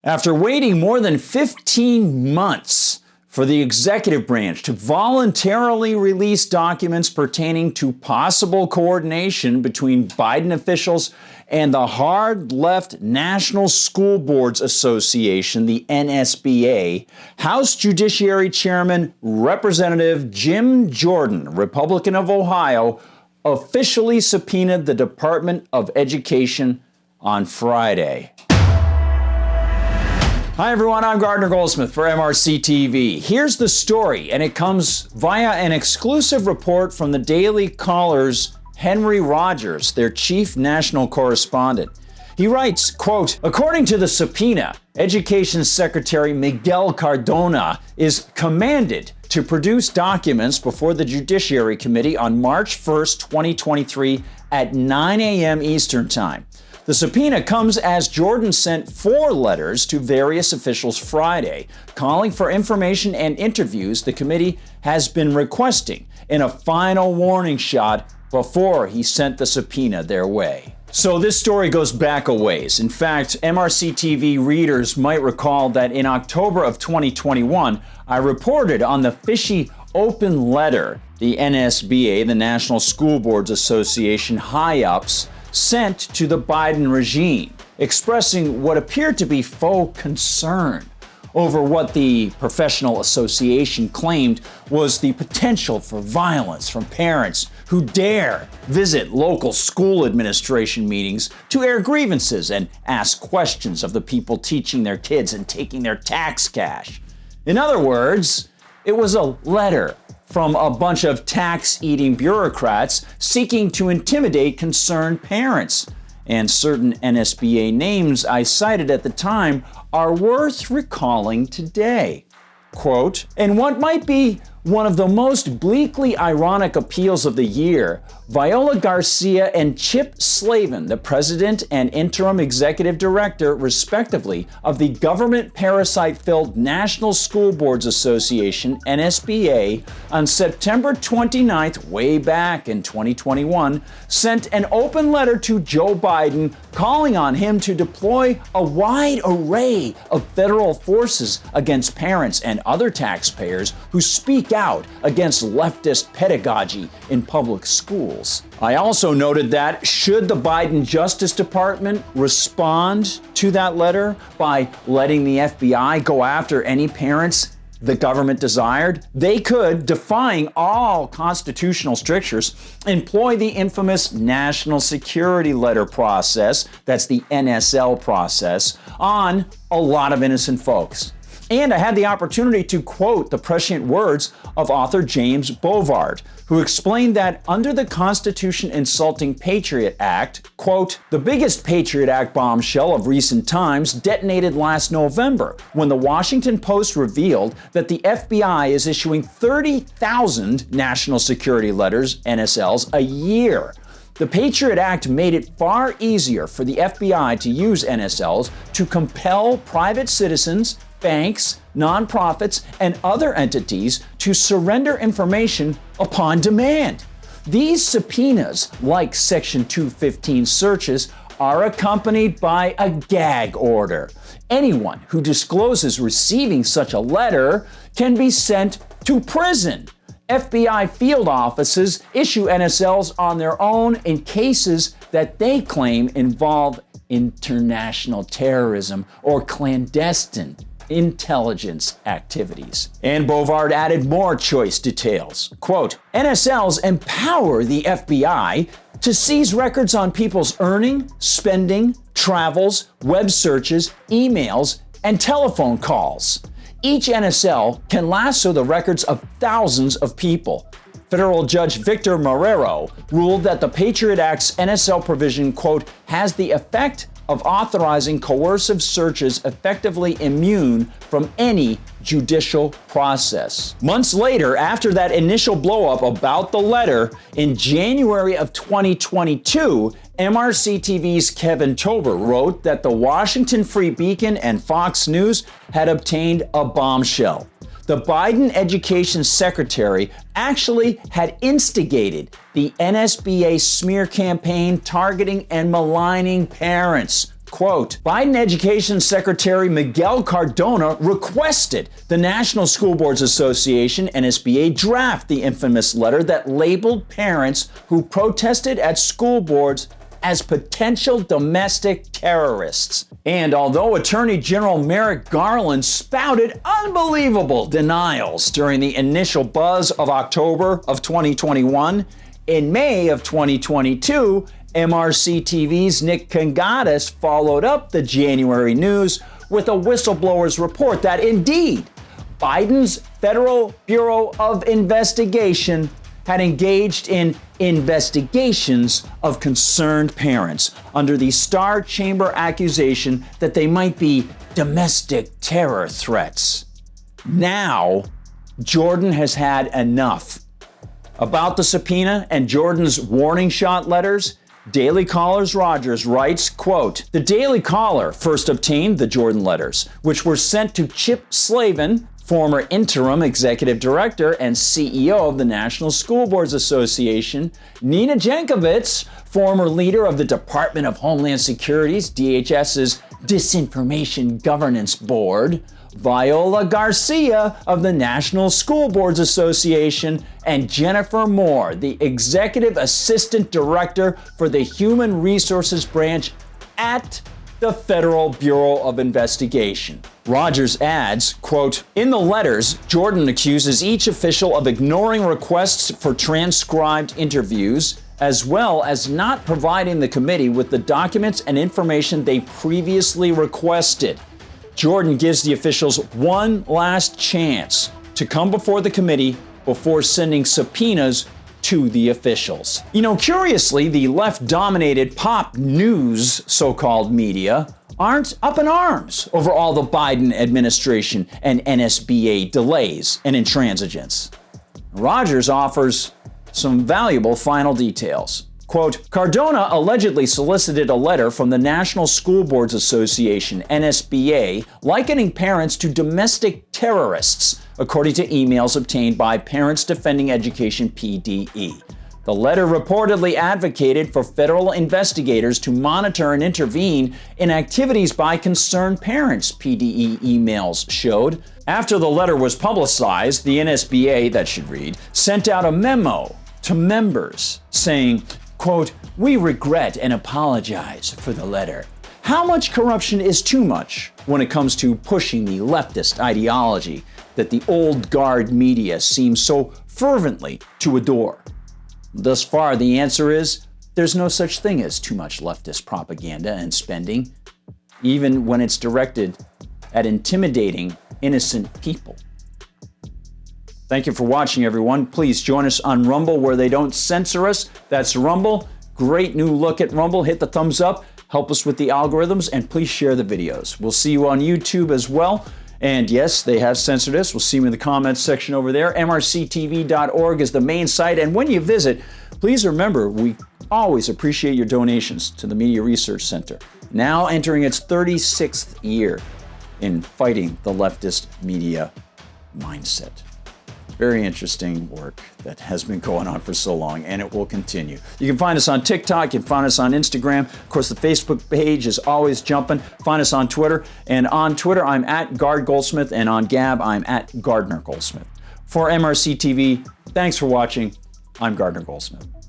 After waiting more than 15 months for the executive branch to voluntarily release documents pertaining to possible coordination between Biden officials and the hard-left National School Boards Association, the NSBA, House Judiciary Chairman Representative Jim Jordan, Republican of Ohio, officially subpoenaed the Department of Education on Friday. Hi everyone, I'm Gardner Goldsmith for MRC-TV. Here's the story, and it comes via an exclusive report from the Daily Caller's Henry Rogers, their chief national correspondent. He writes, quote, according to the subpoena, Education Secretary Miguel Cardona is commanded to produce documents before the Judiciary Committee on March 1st, 2023 at 9 a.m. Eastern Time. The subpoena comes as Jordan sent 4 letters to various officials Friday, calling for information and interviews the committee has been requesting in a final warning shot before he sent the subpoena their way. So this story goes back a ways. In fact, MRC-TV readers might recall that in October of 2021, I reported on the fishy open letter the NSBA, the National School Boards Association high-ups, sent to the Biden regime, expressing what appeared to be faux concern over what the professional association claimed was the potential for violence from parents who dare visit local school administration meetings to air grievances and ask questions of the people teaching their kids and taking their tax cash. In other words, it was a letter from a bunch of tax-eating bureaucrats seeking to intimidate concerned parents. And certain NSBA names I cited at the time are worth recalling today. Quote, in what might be one of the most bleakly ironic appeals of the year, Viola Garcia and Chip Slavin, the president and interim executive director, respectively, of the government parasite-filled National School Boards Association, NSBA, on September 29th, way back in 2021, sent an open letter to Joe Biden calling on him to deploy a wide array of federal forces against parents and other taxpayers who speak out against leftist pedagogy in public schools. I also noted that should the Biden Justice Department respond to that letter by letting the FBI go after any parents the government desired, they could, defying all constitutional strictures, employ the infamous National Security Letter process, that's the NSL process, on a lot of innocent folks. And I had the opportunity to quote the prescient words of author James Bovard, who explained that under the Constitution-insulting Patriot Act, quote, the biggest Patriot Act bombshell of recent times detonated last November when the Washington Post revealed that the FBI is issuing 30,000 national security letters, NSLs, a year. The Patriot Act made it far easier for the FBI to use NSLs to compel private citizens, banks, nonprofits, and other entities to surrender information upon demand. These subpoenas, like Section 215 searches, are accompanied by a gag order. Anyone who discloses receiving such a letter can be sent to prison. FBI field offices issue NSLs on their own in cases that they claim involve international terrorism or clandestine intelligence activities. And Bovard added more choice details. Quote, NSLs empower the FBI to seize records on people's earning, spending, travels, web searches, emails, and telephone calls. Each NSL can lasso the records of thousands of people. Federal Judge Victor Marrero ruled that the Patriot Act's NSL provision, quote, has the effect of authorizing coercive searches effectively immune from any judicial process. Months later, after that initial blowup about the letter, in January of 2022, MRC-TV's Kevin Tober wrote that the Washington Free Beacon and Fox News had obtained a bombshell. The Biden Education Secretary actually had instigated the NSBA smear campaign targeting and maligning parents quote, Biden Education Secretary Miguel Cardona requested the National School Boards Association, NSBA, draft the infamous letter that labeled parents who protested at school boards as potential domestic terrorists. And although Attorney General Merrick Garland spouted unbelievable denials during the initial buzz of October of 2021, in May of 2022, MRC-TV's Nick Kangadas followed up the January news with a whistleblower's report that indeed Biden's Federal Bureau of Investigation had engaged in investigations of concerned parents under the Star Chamber accusation that they might be domestic terror threats. Now, Jordan has had enough. About the subpoena and Jordan's warning shot letters, Daily Caller's Rogers writes, quote, The Daily Caller first obtained the Jordan letters, which were sent to Chip Slavin, former interim executive director and CEO of the National School Boards Association, Nina Jankowicz, former leader of the Department of Homeland Security's DHS's Disinformation Governance Board, Viola Garcia of the National School Boards Association, and Jennifer Moore, the Executive Assistant Director for the Human Resources Branch at the Federal Bureau of Investigation. Rogers adds, quote, In the letters, Jordan accuses each official of ignoring requests for transcribed interviews, as well as not providing the committee with the documents and information they previously requested. Jordan gives the officials one last chance to come before the committee before sending subpoenas to the officials. You know, curiously, the left-dominated pop news so-called media aren't up in arms over all the Biden administration and NSBA delays and intransigence. Rogers offers some valuable final details. Quote, Cardona allegedly solicited a letter from the National School Boards Association, NSBA, likening parents to domestic terrorists, according to emails obtained by Parents Defending Education, PDE. The letter reportedly advocated for federal investigators to monitor and intervene in activities by concerned parents, PDE emails showed. After the letter was publicized, the NSBA, that should read, sent out a memo to members saying, quote, We regret and apologize for the letter. How much corruption is too much when it comes to pushing the leftist ideology that the old guard media seems so fervently to adore? Thus far, the answer is there's no such thing as too much leftist propaganda and spending, even when it's directed at intimidating innocent people. Thank you for watching, everyone. Please join us on Rumble where they don't censor us. That's Rumble. Great new look at Rumble. Hit the thumbs up. Help us with the algorithms, and please share the videos. We'll see you on YouTube as well. And yes, they have censored us. We'll see you in the comments section over there. MRCTV.org is the main site. And when you visit, please remember, we always appreciate your donations to the Media Research Center, now entering its 36th year in fighting the leftist media mindset. Very interesting work that has been going on for so long, and it will continue. You can find us on TikTok, you can find us on Instagram. Of course, the Facebook page is always jumping. Find us on Twitter, and on Twitter, I'm at Gard Goldsmith, and on Gab, I'm at Gardner Goldsmith. For MRC TV, thanks for watching. I'm Gardner Goldsmith.